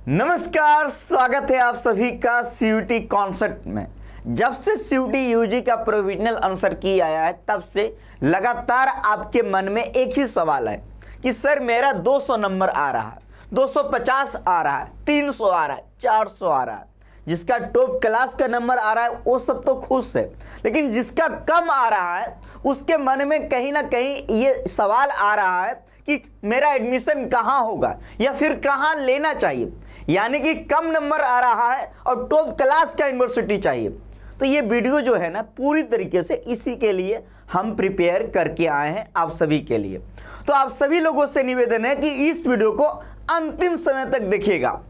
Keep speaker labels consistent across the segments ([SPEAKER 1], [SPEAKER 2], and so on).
[SPEAKER 1] नमस्कार, स्वागत है आप सभी का सीयूटी कॉन्सेप्ट में। जब से सीयूटी यूजी का प्रोविजनल आंसर की आया है तब से लगातार आपके मन में एक ही सवाल है कि सर मेरा 200 नंबर आ रहा है, 250 आ रहा है, 300 आ रहा है, 400 आ रहा है। जिसका टॉप क्लास का नंबर आ रहा है वो सब तो खुश है, लेकिन जिसका कम आ रहा है उसके मन में कहीं ना कहीं ये सवाल आ रहा है कि मेरा एडमिशन कहाँ होगा या फिर कहाँ लेना चाहिए। यानी कि कम नंबर आ रहा है और टॉप क्लास का यूनिवर्सिटी चाहिए। तो ये वीडियो जो है ना पूरी तरीके से इसी के लिए हम प्रिपेयर करके आए हैं आप सभी के लिए। तो आप सभी लोगों से निवेदन है कि इस वीडियो को अंतिम समय तक देखिएगा।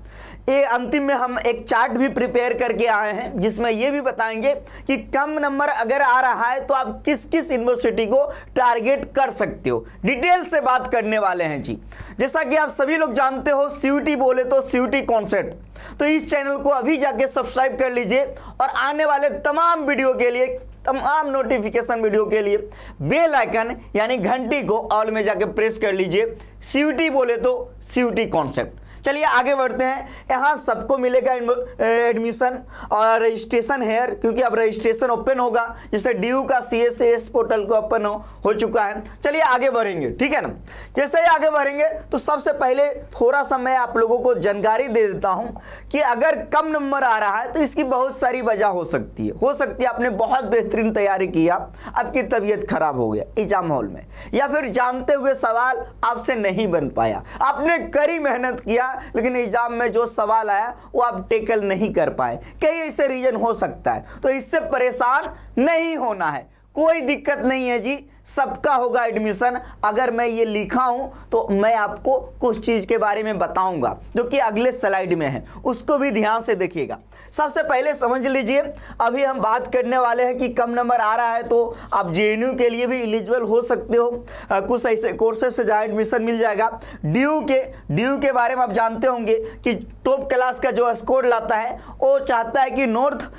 [SPEAKER 1] ये अंतिम में हम एक चार्ट भी प्रिपेयर करके आए हैं जिसमें ये भी बताएंगे कि कम नंबर अगर आ रहा है तो आप किस किस यूनिवर्सिटी को टारगेट कर सकते हो। डिटेल से बात करने वाले हैं जी। जैसा कि आप सभी लोग जानते हो, सीयूटी बोले तो सीयूटी कॉन्सेप्ट। तो इस चैनल को अभी जाके सब्सक्राइब कर लीजिए और आने वाले तमाम वीडियो के लिए, तमाम नोटिफिकेशन वीडियो के लिए बेल आइकन यानी घंटी को ऑल में जाके प्रेस कर लीजिए। सीयूटी बोले तो सीयूटी कॉन्सेप्ट। चलिए आगे बढ़ते हैं। यहाँ सबको मिलेगा एडमिशन और रजिस्ट्रेशन है, क्योंकि अब रजिस्ट्रेशन ओपन होगा, जैसे ड्यू का CSAS पोर्टल को ओपन हो चुका है। चलिए आगे बढ़ेंगे, ठीक है ना। जैसे ही आगे बढ़ेंगे तो सबसे पहले थोड़ा सा मैं आप लोगों को जानकारी दे देता हूँ कि अगर कम नंबर आ रहा है तो इसकी बहुत सारी वजह हो सकती है। आपने बहुत बेहतरीन तैयारी किया, आपकी तबीयत खराब हो गया एग्जाम हॉल में, या फिर जानते हुए सवाल आपसे नहीं बन पाया, आपने कड़ी मेहनत किया लेकिन एग्जाम में जो सवाल आया वो आप टेकल नहीं कर पाए। कई ऐसे रीजन हो सकता है, तो इससे परेशान नहीं होना है, कोई दिक्कत नहीं है जी, सबका होगा एडमिशन। अगर मैं ये लिखा हूं तो मैं आपको कुछ चीज के बारे में बताऊंगा जो कि अगले स्लाइड में है, उसको भी ध्यान से देखिएगा। सबसे पहले समझ लीजिए, अभी हम बात करने वाले हैं कि कम नंबर आ रहा है तो आप JNU के लिए भी एलिजिबल हो सकते हो। कुछ ऐसे कोर्सेज से जहाँ एडमिशन मिल जाएगा। ड्यू के बारे में आप जानते होंगे कि टॉप क्लास का जो स्कोर लाता है वो चाहता है कि नॉर्थ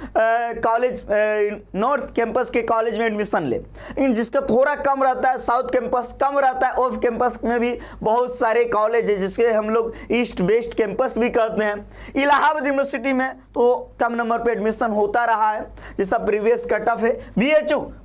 [SPEAKER 1] कैंपस के कॉलेज में एडमिशन ले, लेकिन जिसका थोड़ा कम रहता है, साउथ कैंपस कम रहता है, ऑफ कैंपस में भी बहुत सारे कॉलेज है जिसके हम लोग ईस्ट वेस्ट कैंपस भी कहते हैं। इलाहाबाद यूनिवर्सिटी में तो कम नंबर पे एडमिशन होता रहा है, जैसा प्रीवियस कट ऑफ है।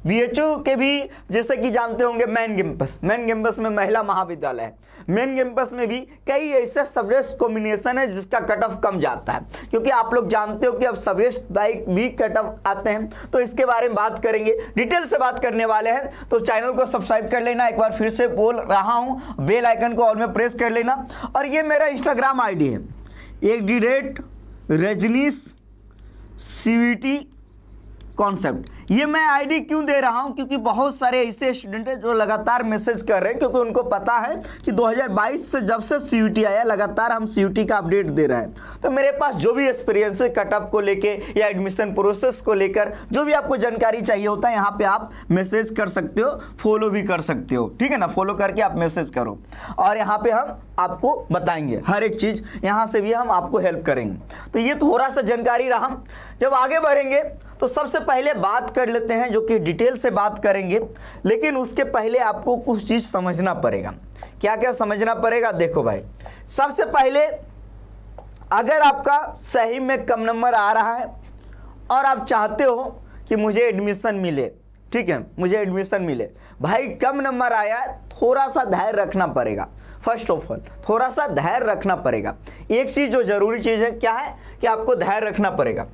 [SPEAKER 1] BHU के भी जैसे कि जानते होंगे मेन कैंपस में महिला महाविद्यालय है। मेन कैंपस में भी कई ऐसे सब्जेक्ट कॉम्बिनेशन है जिसका कट ऑफ कम जाता है, क्योंकि आप लोग जानते हो कि अब सब्जेक्ट बाइक भी कट ऑफ आते हैं। तो इसके बारे में बात करेंगे, डिटेल से बात करने वाले हैं। तो चैनल को सब्सक्राइब कर लेना, एक बार फिर से बोल रहा हूं, बेल आइकन को ऑल में प्रेस कर लेना। और ये मेरा इंस्टाग्राम ID है, @रजनीश CVT कॉन्सेप्ट। ये मैं ID क्यों दे रहा हूं, क्योंकि बहुत सारे ऐसे स्टूडेंट हैं जो लगातार मैसेज कर रहे हैं, क्योंकि उनको पता है कि 2022 से जब से CUT आया लगातार हम CUT का अपडेट दे रहे हैं। तो मेरे पास जो भी एक्सपीरियंस है कट ऑफ को लेके या एडमिशन प्रोसेस को लेकर जो भी आपको जानकारी चाहिए होता है, यहाँ पे आप मैसेज कर सकते हो, फॉलो भी कर सकते हो, ठीक है ना। फॉलो करके आप मैसेज करो और यहाँ पे हम आपको बताएंगे हर एक चीज़, यहाँ से भी हम आपको हेल्प करेंगे। तो ये थोड़ा सा जानकारी रहा। जब आगे बढ़ेंगे तो सबसे पहले बात कर लेते हैं, जो कि डिटेल से बात करेंगे, लेकिन उसके पहले आपको कुछ चीज़ समझना पड़ेगा। क्या क्या समझना पड़ेगा, देखो भाई। सबसे पहले अगर आपका सही में कम नंबर आ रहा है और आप चाहते हो कि मुझे एडमिशन मिले, ठीक है, मुझे एडमिशन मिले, भाई कम नंबर आया है, थोड़ा सा धैर्य रखना पड़ेगा। फर्स्ट ऑफ ऑल थोड़ा सा धैर्य रखना पड़ेगा। एक चीज़ जो ज़रूरी चीज़ है क्या है कि आपको धैर्य रखना पड़ेगा।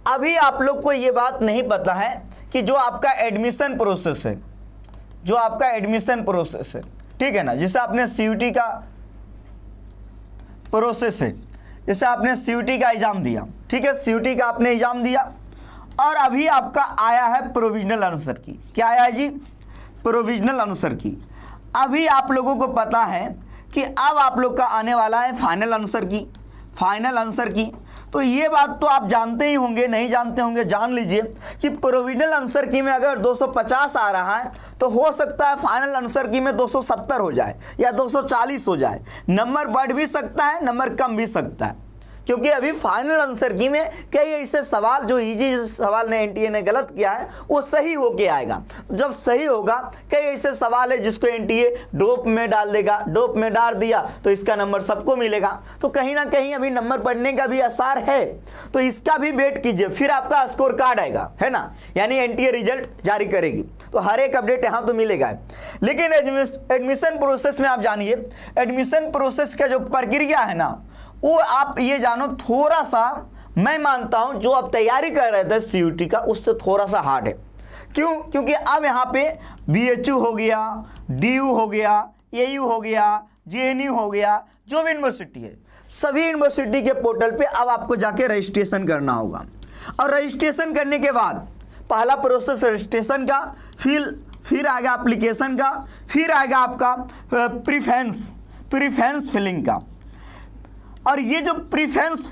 [SPEAKER 1] अभी आप लोग को ये बात नहीं पता है कि जो आपका एडमिशन प्रोसेस है, ठीक है ना, जैसे आपने CUT का प्रोसेस है, जैसे आपने CUT का एग्जाम दिया, ठीक है, CUT का आपने एग्जाम दिया और अभी आपका आया है प्रोविजनल आंसर की। क्या आया जी? प्रोविजनल आंसर की। अभी आप लोगों को पता है कि अब आप लोग का आने वाला है फाइनल आंसर की। तो ये बात तो आप जानते ही होंगे, नहीं जानते होंगे जान लीजिए कि प्रोविजनल आंसर की में अगर 250 आ रहा है तो हो सकता है फाइनल आंसर की में 270 हो जाए या 240 हो जाए। नंबर बढ़ भी सकता है, नंबर कम भी सकता है, क्योंकि अभी फाइनल आंसर की में कई ऐसे सवाल जो इजी सवाल ने एनटीए ने गलत किया है वो सही होके आएगा। जब सही होगा, कई ऐसे सवाल है जिसको एनटीए डोप में डाल देगा, डोप में डाल दिया तो इसका नंबर सबको मिलेगा। तो कहीं ना कहीं अभी नंबर बढ़ने का भी आसार है, तो इसका भी वेट कीजिए, फिर आपका स्कोर कार्ड आएगा, है ना, यानी एनटीए रिजल्ट जारी करेगी, तो हर एक अपडेट यहाँ तो मिलेगा। लेकिन एडमिशन प्रोसेस में आप जानिए, एडमिशन प्रोसेस का जो प्रक्रिया है ना, वो आप ये जानो थोड़ा सा, मैं मानता हूं जो आप तैयारी कर रहे थे सीयूटी का उससे थोड़ा सा हार्ड है। क्यों? क्योंकि अब यहाँ पे बीएचयू हो गया, डीयू हो गया, एयू हो गया, जेएनयू हो गया, जो भी यूनिवर्सिटी है, सभी यूनिवर्सिटी के पोर्टल पे अब आपको जाके रजिस्ट्रेशन करना होगा। और रजिस्ट्रेशन करने के बाद पहला प्रोसेस रजिस्ट्रेशन का, फिर आएगा एप्लीकेशन का, फिर आएगा आपका प्रीफरेंस फिलिंग का। और ये जो प्रीफरेंस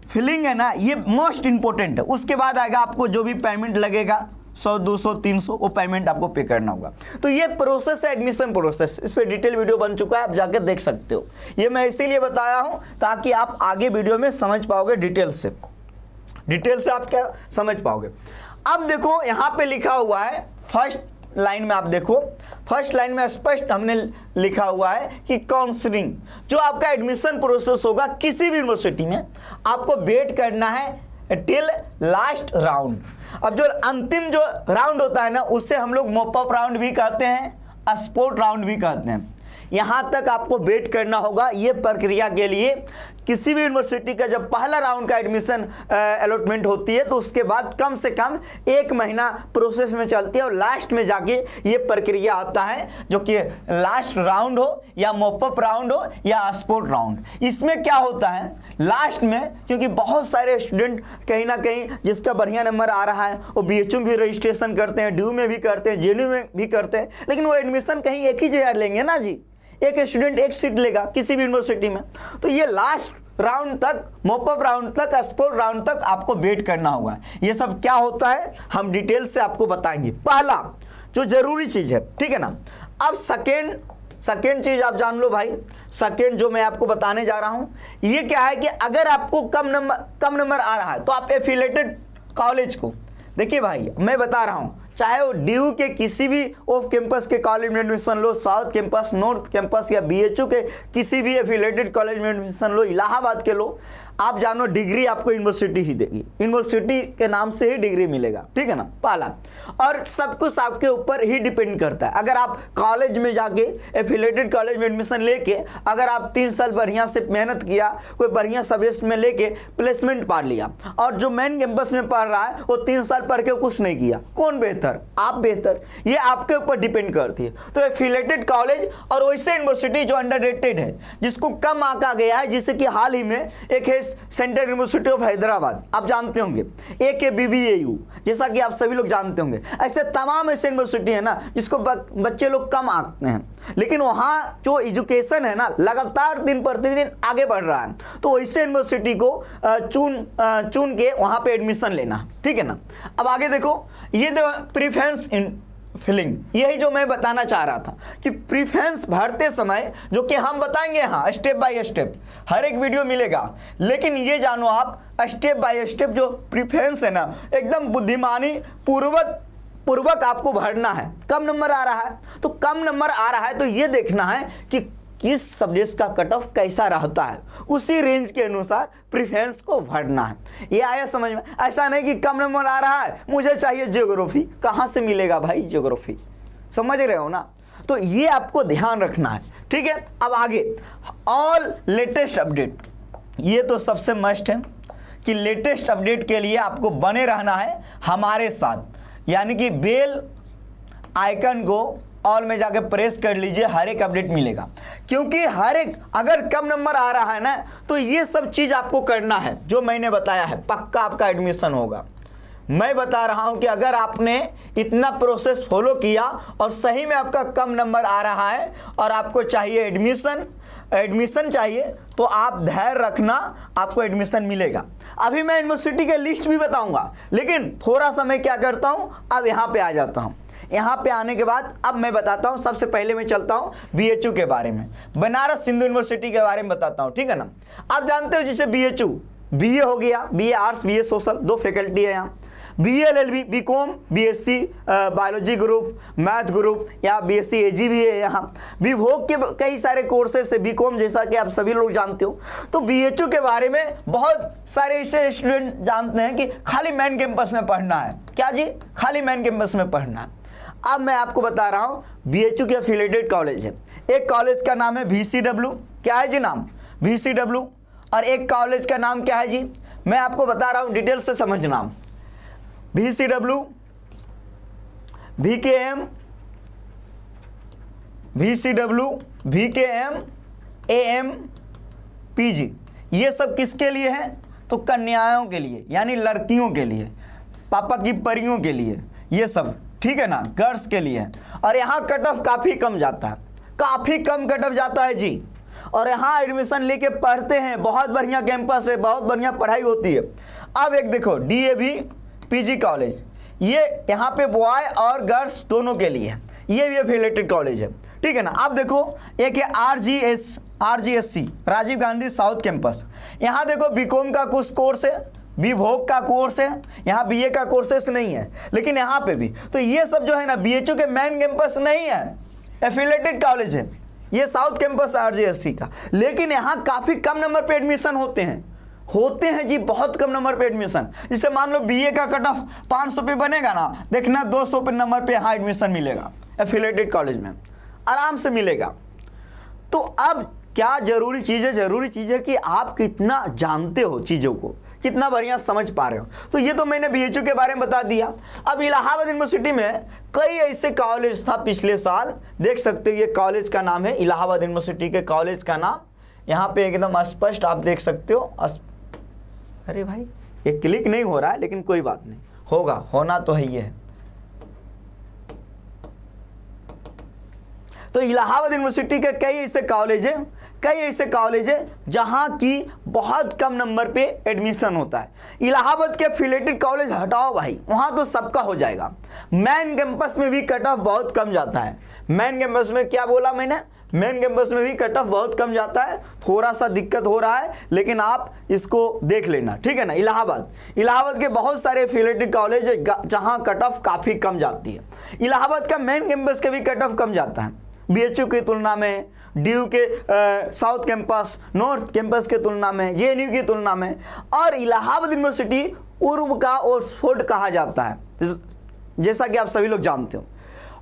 [SPEAKER 1] फिलिंग है ना, ये मोस्ट इंपॉर्टेंट है। उसके बाद आएगा आपको जो भी पेमेंट लगेगा 100, 200, 300, वो पेमेंट आपको पे करना होगा। तो ये प्रोसेस है एडमिशन प्रोसेस, इस पर डिटेल वीडियो बन चुका है, आप जाकर देख सकते हो। ये मैं इसीलिए बताया हूँ ताकि आप आगे वीडियो में समझ पाओगे, डिटेल से आप क्या समझ पाओगे। अब देखो यहाँ पे लिखा हुआ है, फर्स्ट लाइन में आप देखो, फर्स्ट लाइन में स्पष्ट हमने लिखा हुआ है कि काउंसलिंग, जो आपका एडमिशन प्रोसेस होगा किसी भी यूनिवर्सिटी में, आपको वेट करना है टिल लास्ट राउंड। अब जो अंतिम जो राउंड होता है ना, उससे हम लोग मॉप अप राउंड भी कहते हैं, स्पोर्ट राउंड भी कहते हैं। यहाँ तक आपको वेट करना होगा ये प्रक्रिया के लिए। किसी भी यूनिवर्सिटी का जब पहला राउंड का एडमिशन अलॉटमेंट होती है तो उसके बाद कम से कम 1 महीना प्रोसेस में चलती है, और लास्ट में जाके ये प्रक्रिया आता है जो कि लास्ट राउंड हो या मॉपअप राउंड हो या स्पोर्ट राउंड। इसमें क्या होता है लास्ट में, क्योंकि बहुत सारे स्टूडेंट कहीं ना कहीं जिसका बढ़िया नंबर आ रहा है वो बीएचयू में भी रजिस्ट्रेशन करते हैं, डीयू में भी करते हैं, जेएनयू में भी करते हैं, लेकिन वो एडमिशन कहीं एक ही जगह लेंगे ना जी, एक स्टूडेंट एक सीट लेगा किसी भी यूनिवर्सिटी में। तो ये लास्ट राउंड तक, मॉपअप राउंड तक, स्पोर्ट राउंड तक आपको वेट करना होगा। ये सब क्या होता है हम डिटेल से आपको बताएंगे। पहला जो जरूरी चीज है, ठीक है ना। अब सेकेंड चीज आप जान लो भाई, सेकेंड जो मैं आपको बताने जा रहा हूं ये क्या है कि अगर आपको कम नंबर आ रहा है तो आप एफिलेटेड कॉलेज को, देखिए भाई मैं बता रहा हूं, चाहे वो डीयू के किसी भी ऑफ कैंपस के कॉलेज में एडमिशन लो, साउथ कैंपस, नॉर्थ कैंपस या बीएचयू के किसी भी एफिलेटेड कॉलेज में एडमिशन लो, इलाहाबाद के लो, आप जानो डिग्री आपको यूनिवर्सिटी ही देगी, यूनिवर्सिटी के नाम से ही डिग्री मिलेगा, ठीक है ना, पहला। और सब कुछ आपके ऊपर ही डिपेंड करता है। अगर आप कॉलेज में जाके एफिलेटेड कॉलेज में एडमिशन लेके अगर आप 3 साल बढ़िया से मेहनत किया, कोई बढ़िया सब्जेक्ट में लेके प्लेसमेंट पा लिया, और जो मेन कैंपस में पढ़ रहा है वो 3 साल पढ़ के कुछ नहीं किया, कौन बेहतर, आप बेहतर, ये आपके ऊपर डिपेंड करती है। तो एफिलेटेड कॉलेज और वैसे यूनिवर्सिटी जो अंडररेटेड है, जिसको कम आंका गया है, जैसे कि हाल ही में एक है सेंट्रल यूनिवर्सिटी ऑफ हैदराबाद, आप जानते होंगे, एक है बीबीएयू, जैसा कि आप सभी लोग जानते होंगे। ऐसे तमाम ऐसे यूनिवर्सिटी है ना जिसको बच्चे लोग कम आंकते हैं, लेकिन वहाँ जो एजुकेशन है ना लगातार दिन प्रतिदिन आगे बढ़ रहा है, तो वैसे यूनिवर्सिटी को चुन के वहाँ पे एडमिशन लेना, ठीक है ना। अब आगे देखो, ये प्रीफरेंस फिलिंग, यही जो मैं बताना चाह रहा था कि प्रीफरेंस भरते समय, जो कि हम बताएंगे हाँ स्टेप बाय स्टेप, हर एक वीडियो मिलेगा, लेकिन ये जानो आप स्टेप बाय स्टेप जो प्रीफरेंस है ना, एकदम बुद्धिमानी पूर्वक आपको भरना है। कम नंबर आ रहा है तो कम नंबर आ रहा है तो ये देखना है कि किस सब्जेक्ट का कट ऑफ कैसा रहता है, उसी रेंज के अनुसार प्रीफरेंस को भरना है। ये आया समझ में? ऐसा नहीं कि कम नंबर आ रहा है मुझे चाहिए ज्योग्राफी, कहाँ से मिलेगा भाई ज्योग्राफी, समझ रहे हो ना। तो ये आपको ध्यान रखना है, ठीक है। अब आगे ऑल लेटेस्ट अपडेट, ये तो सबसे मस्ट है कि लेटेस्ट अपडेट के लिए आपको बने रहना है हमारे साथ, यानी कि बेल आइकन को ऑल में जाके प्रेस कर लीजिए, हर एक अपडेट मिलेगा। क्योंकि हर एक, अगर कम नंबर आ रहा है ना तो ये सब चीज़ आपको करना है जो मैंने बताया है, पक्का आपका एडमिशन होगा। मैं बता रहा हूं कि अगर आपने इतना प्रोसेस फॉलो किया और सही में आपका कम नंबर आ रहा है और आपको चाहिए एडमिशन चाहिए, तो आप धैर्य रखना, आपको एडमिशन मिलेगा। अभी मैं यूनिवर्सिटी के लिस्ट भी बताऊंगा, लेकिन थोड़ा सा मैं क्या करता हूं, अब यहाँ पे आ जाता हूं। यहाँ पे आने के बाद अब मैं बताता हूँ, सबसे पहले मैं चलता हूँ बीएचयू के बारे में, बनारस हिंदू यूनिवर्सिटी के बारे में बताता हूँ, ठीक है ना। आप जानते हो जैसे बीएचयू बीए हो गया, BA arts, BA social, 2 faculty है यहाँ। BA LLB, BCom, BSc biology group, math group या बीएससी एजी भी है यहाँ। विभोग के कई सारे कोर्सेस है, बीकॉम जैसा कि आप सभी लोग जानते हो। तो बीएचयू के बारे में बहुत सारे ऐसे स्टूडेंट जानते हैं कि खाली मेन कैंपस में पढ़ना है। क्या जी? खाली मेन कैंपस में पढ़ना है। अब मैं आपको बता रहा हूँ बीएचयू के एफिलिएटेड कॉलेज है। एक कॉलेज का नाम है VCW, क्या है जी नाम? VCW। और एक कॉलेज का नाम क्या है जी? मैं आपको बता रहा हूँ, डिटेल से समझना। VCW, VKM, VCW, VKM, AM, PG, ये सब किसके लिए है? तो कन्याओं के लिए, यानी लड़कियों के लिए, पापा की परियों के लिए, ये सब, ठीक है ना, गर्ल्स के लिए। और यहाँ कट ऑफ काफ़ी कम जाता है, काफ़ी कम कट ऑफ जाता है जी। और यहाँ एडमिशन लेके पढ़ते हैं, बहुत बढ़िया कैंपस है, बहुत बढ़िया पढ़ाई होती है। अब एक देखो DAV PG कॉलेज, ये यहाँ पे बॉय और गर्ल्स दोनों के लिए है, ये भी एफिलिएटेड कॉलेज है, ठीक है ना। अब देखो एक है RGSC, Rajiv Gandhi south campus. यहाँ देखो बीकॉम का कुछ कोर्स है, विभोग का कोर्स है, यहाँ बीए का कोर्सेस नहीं है, लेकिन यहाँ पे भी। तो ये सब जो है ना बीएचयू के मेन कैंपस नहीं है, एफिलिएटेड कॉलेज है ये साउथ कैंपस RGSC का। लेकिन यहाँ काफ़ी कम नंबर पे एडमिशन होते हैं जी, बहुत कम नंबर पे एडमिशन। जैसे मान लो बीए का कट ऑफ 500 पे बनेगा ना, देखना 200 पे नंबर पे यहाँ एडमिशन मिलेगा एफिलिएटेड कॉलेज में, आराम से मिलेगा। तो अब क्या जरूरी चीज़ है कि आप कितना जानते हो चीज़ों को, कितना बढ़िया समझ पा रहे हो। तो ये तो मैंने बीएचयू के बारे में बता दिया। अब इलाहाबाद यूनिवर्सिटी में कई ऐसे कॉलेज था पिछले साल, देख सकते हो ये कॉलेज का नाम है इलाहाबाद यूनिवर्सिटी के कॉलेज का नाम, यहाँ पे एकदम स्पष्ट आप देख सकते हो। अरे भाई ये क्लिक नहीं हो रहा है, लेकिन कोई बात नहीं, होगा, होना तो है। ये है तो इलाहाबाद यूनिवर्सिटी के कई ऐसे कॉलेज है जहां की बहुत कम नंबर पे एडमिशन होता है। इलाहाबाद के एफिलिएटेड कॉलेज हटाओ भाई, वहां तो सबका हो जाएगा। मेन कैंपस में भी कट ऑफ बहुत कम जाता है। मेन कैंपस में क्या बोला मैंने? मेन कैंपस में भी कट ऑफ बहुत कम जाता है, थोड़ा सा दिक्कत हो रहा है, लेकिन आप इसको देख लेना, ठीक है ना। इलाहाबाद के बहुत सारे एफिलिएटेड कॉलेज है जहां कट ऑफ काफ़ी कम जाती है। इलाहाबाद का मेन कैंपस के भी कट ऑफ कम जाता है बीएचयू की तुलना में, DU के साउथ कैंपस, नॉर्थ कैंपस के तुलना में, JNU की तुलना में। और इलाहाबाद यूनिवर्सिटी पूर्व का ऑक्सफोर्ड कहा जाता है, जैसा कि आप सभी लोग जानते हो।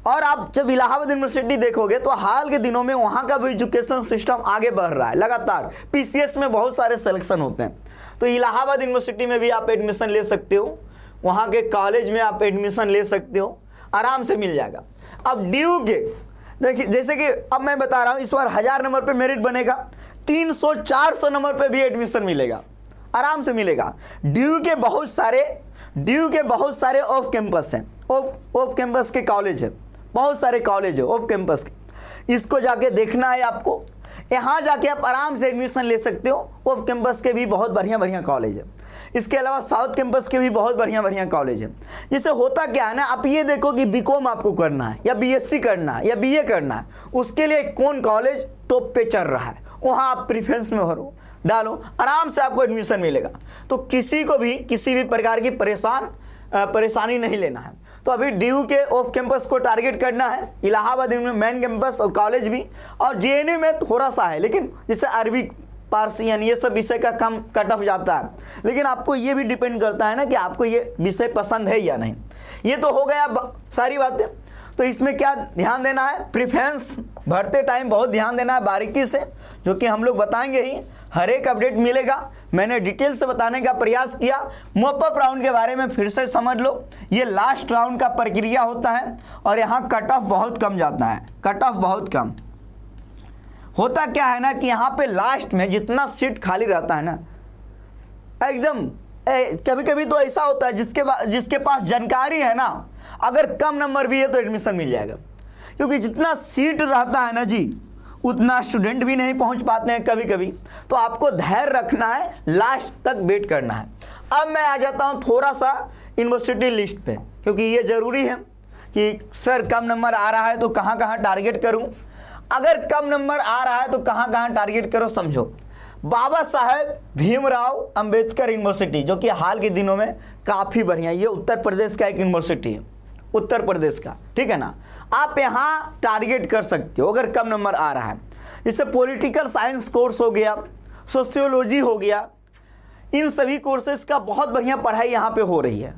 [SPEAKER 1] और आप जब इलाहाबाद यूनिवर्सिटी देखोगे तो हाल के दिनों में वहाँ का भी एजुकेशन सिस्टम आगे बढ़ रहा है लगातार। PCS में बहुत सारे सिलेक्शन होते हैं, तो इलाहाबाद यूनिवर्सिटी में भी आप एडमिशन ले सकते हो, वहाँ के कॉलेज में आप एडमिशन ले सकते हो, आराम से मिल जाएगा। अब DU के देखिए, जैसे कि अब मैं बता रहा हूँ, इस बार 1000 नंबर पे मेरिट बनेगा, 300-400 नंबर पे भी एडमिशन मिलेगा, आराम से मिलेगा। DU के बहुत सारे ऑफ कैंपस हैं, ऑफ कैंपस के कॉलेज है, बहुत सारे कॉलेज है ऑफ कैंपस के। इसको जाके देखना है आपको, यहाँ जाके आप आराम से एडमिशन ले सकते हो। ऑफ कैंपस के भी बहुत बढ़िया कॉलेज है। इसके अलावा साउथ कैंपस के भी बहुत बढ़िया कॉलेज है। जैसे होता क्या है ना, आप ये देखो कि बीकॉम आपको करना है या BSc करना है या BA करना है, उसके लिए कौन कॉलेज टॉप पे चल रहा है, वहाँ आप प्रेफरेंस में भरो, डालो, आराम से आपको एडमिशन मिलेगा। तो किसी को भी किसी भी प्रकार की परेशानी नहीं लेना है। तो अभी DU के ऑफ कैंपस को टारगेट करना है, इलाहाबाद में मेन कैंपस और कॉलेज भी, और JNU में थोड़ा सा है, लेकिन जैसे अरबी, पार्सियन, ये सब विषय का कम कट ऑफ जाता है। लेकिन आपको ये भी डिपेंड करता है ना कि आपको ये विषय पसंद है या नहीं। ये तो हो गया सारी बातें। तो इसमें क्या ध्यान देना है? प्रेफरेंस भरते टाइम बहुत ध्यान देना है बारीकी से, जो कि हम लोग बताएंगे ही, हर एक अपडेट मिलेगा। मैंने डिटेल से बताने का प्रयास किया। मॉपअप राउंड के बारे में फिर से समझ लो, ये लास्ट राउंड का प्रक्रिया होता है और यहाँ कट ऑफ बहुत कम जाता है, कट ऑफ बहुत कम। होता क्या है ना कि यहाँ पे लास्ट में जितना सीट खाली रहता है ना, एकदम कभी कभी तो ऐसा होता है जिसके पास जानकारी है ना, अगर कम नंबर भी है तो एडमिशन मिल जाएगा, क्योंकि जितना सीट रहता है ना जी, उतना स्टूडेंट भी नहीं पहुंच पाते हैं कभी कभी। तो आपको धैर्य रखना है, लास्ट तक वेट करना है। अब मैं आ जाता हूं थोड़ा सा यूनिवर्सिटी लिस्ट पे, क्योंकि ये ज़रूरी है कि सर कम नंबर आ रहा है तो कहाँ कहाँ टारगेट करूं। अगर कम नंबर आ रहा है तो कहाँ कहाँ टारगेट करो, समझो। बाबा साहेब भीमराव अंबेडकर यूनिवर्सिटी, जो कि हाल के दिनों में काफ़ी बढ़िया, ये उत्तर प्रदेश का एक यूनिवर्सिटी है, उत्तर प्रदेश का, ठीक है ना। आप यहाँ टारगेट कर सकते हो अगर कम नंबर आ रहा है। जैसे पॉलिटिकल साइंस कोर्स हो गया, सोशियोलॉजी हो गया, इन सभी कोर्सेज का बहुत बढ़िया पढ़ाई यहाँ पे हो रही है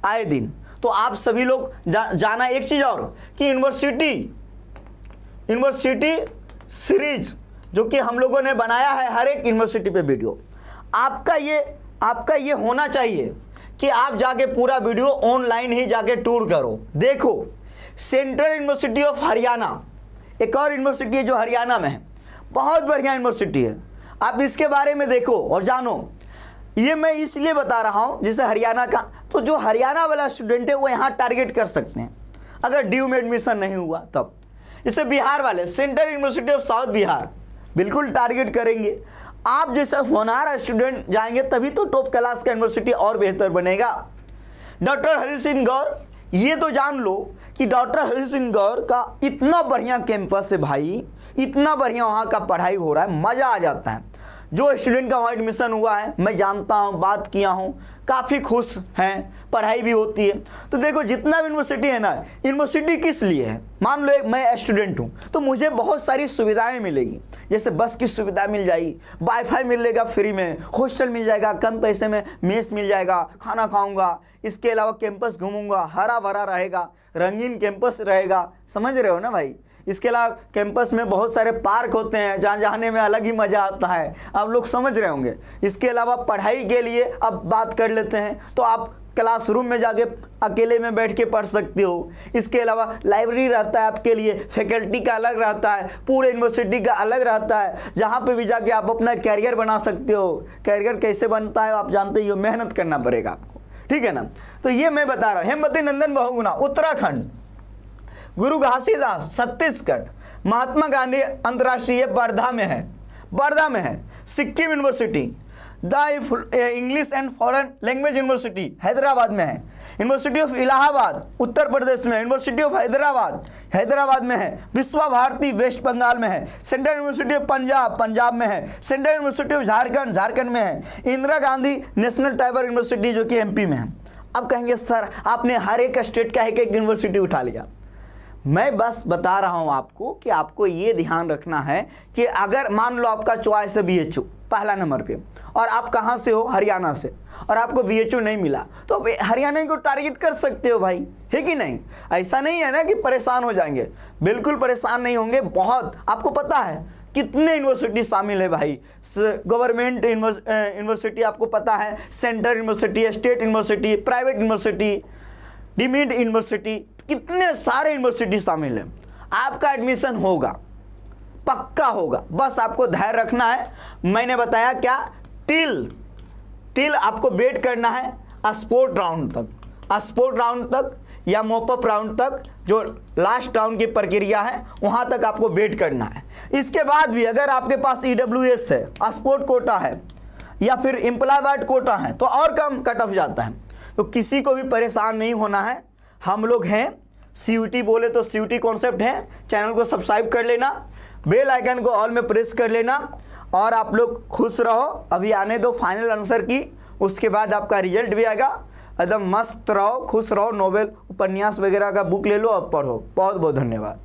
[SPEAKER 1] आए दिन। तो आप सभी लोग जाना। एक चीज़ और कि यूनिवर्सिटी सीरीज जो कि हम लोगों ने बनाया है हर एक यूनिवर्सिटी पे वीडियो, आपका ये होना चाहिए कि आप जाके पूरा वीडियो ऑनलाइन ही जाके टूर करो। देखो, सेंट्रल यूनिवर्सिटी ऑफ हरियाणा, एक और यूनिवर्सिटी है जो हरियाणा में है, बहुत बढ़िया यूनिवर्सिटी है, आप इसके बारे में देखो और जानो। ये मैं इसलिए बता रहा हूँ जैसे हरियाणा का, तो जो हरियाणा वाला स्टूडेंट है वो यहाँ टारगेट कर सकते हैं अगर ड्यू में एडमिशन नहीं हुआ तब। जैसे बिहार वाले central university of south Bihar बिल्कुल टारगेट करेंगे। आप जैसे होनहार स्टूडेंट जाएंगे तभी तो टॉप क्लास का यूनिवर्सिटी और बेहतर बनेगा। डॉक्टर हरि सिंह गौर, ये तो जान लो कि डॉक्टर हरि सिंह गौर का इतना बढ़िया कैंपस है भाई, इतना बढ़िया वहाँ का पढ़ाई हो रहा है, मज़ा आ जाता है। जो स्टूडेंट का वहाँ एडमिशन हुआ है मैं जानता हूँ, बात किया हूँ, काफ़ी खुश हैं, पढ़ाई भी होती है। तो देखो जितना भी यूनिवर्सिटी है ना, यूनिवर्सिटी किस लिए है, मान लो मैं स्टूडेंट हूँ तो मुझे बहुत सारी सुविधाएं मिलेगी, जैसे बस की सुविधा मिल जाएगी, वाईफाई मिलेगा फ्री में, हॉस्टल मिल जाएगा कम पैसे में, मेस मिल जाएगा, खाना खाऊंगा, इसके अलावा कैंपस घूमूंगा, हरा भरा रहेगा, रंगीन कैंपस रहेगा, समझ रहे हो ना भाई। इसके अलावा कैंपस में बहुत सारे पार्क होते हैं जहाँ जाने में अलग ही मज़ा आता है, आप लोग समझ रहे होंगे। इसके अलावा पढ़ाई के लिए अब बात कर लेते हैं तो आप क्लासरूम में जाके अकेले में बैठ के पढ़ सकते हो। इसके अलावा लाइब्रेरी रहता है आपके लिए, फैकल्टी का अलग रहता है, पूरे यूनिवर्सिटी का अलग रहता है, जहाँ पे भी जाके आप अपना कैरियर बना सकते हो। कैरियर कैसे बनता है आप जानते ही हो, मेहनत करना पड़ेगा आपको, ठीक है ना। तो ये मैं बता रहा हूँ। हेमवती नंदन बहुगुणा उत्तराखंड, गुरु घासीदास छत्तीसगढ़, महात्मा गांधी अंतर्राष्ट्रीय वर्धा में है। Sikkim university, the English and foreign language university Hyderabad में है। यूनिवर्सिटी ऑफ इलाहाबाद उत्तर प्रदेश में, यूनिवर्सिटी ऑफ हैदराबाद में है। विश्वा भारती वेस्ट बंगाल में है। सेंट्रल यूनिवर्सिटी ऑफ पंजाब में है। सेंट्रल यूनिवर्सिटी ऑफ झारखंड में है। Indira Gandhi national tribal university जो कि एमपी में है। अब कहेंगे सर आपने हर एक स्टेट का एक यूनिवर्सिटी उठा लिया। मैं बस बता रहा हूं आपको कि आपको ये ध्यान रखना है कि अगर मान लो आपका चॉइस है BHU पहला नंबर पे, और आप कहां से हो, हरियाणा से, और आपको BHU नहीं मिला तो आप हरियाणा को टारगेट कर सकते हो भाई, है कि नहीं। ऐसा नहीं है ना कि परेशान हो जाएंगे, बिल्कुल परेशान नहीं होंगे। बहुत आपको पता है कितने यूनिवर्सिटी शामिल है भाई, गवर्नमेंट यूनिवर्सिटी आपको पता है, central university, state university, private university, deemed university, कितने सारे यूनिवर्सिटी शामिल हैं। आपका एडमिशन होगा, पक्का होगा, बस आपको धैर्य रखना है। मैंने बताया क्या, टिल आपको वेट करना है स्पोर्ट राउंड तक या मोपअप राउंड तक, जो लास्ट राउंड की प्रक्रिया है वहां तक आपको वेट करना है। इसके बाद भी अगर आपके पास EWS है, स्पोर्ट कोटा है या फिर एम्प्लॉयमेंट कोटा है तो और कम कट ऑफ जाता है। तो किसी को भी परेशान नहीं होना है, हम लोग हैं। CUT बोले तो CUT कॉन्सेप्ट है। चैनल को सब्सक्राइब कर लेना, बेल आइकन को ऑल में प्रेस कर लेना, और आप लोग खुश रहो। अभी आने दो फाइनल आंसर की, उसके बाद आपका रिजल्ट भी आएगा। एकदम मस्त रहो, खुश रहो, नोवेल उपन्यास वगैरह का बुक ले लो और पढ़ो। बहुत बहुत धन्यवाद।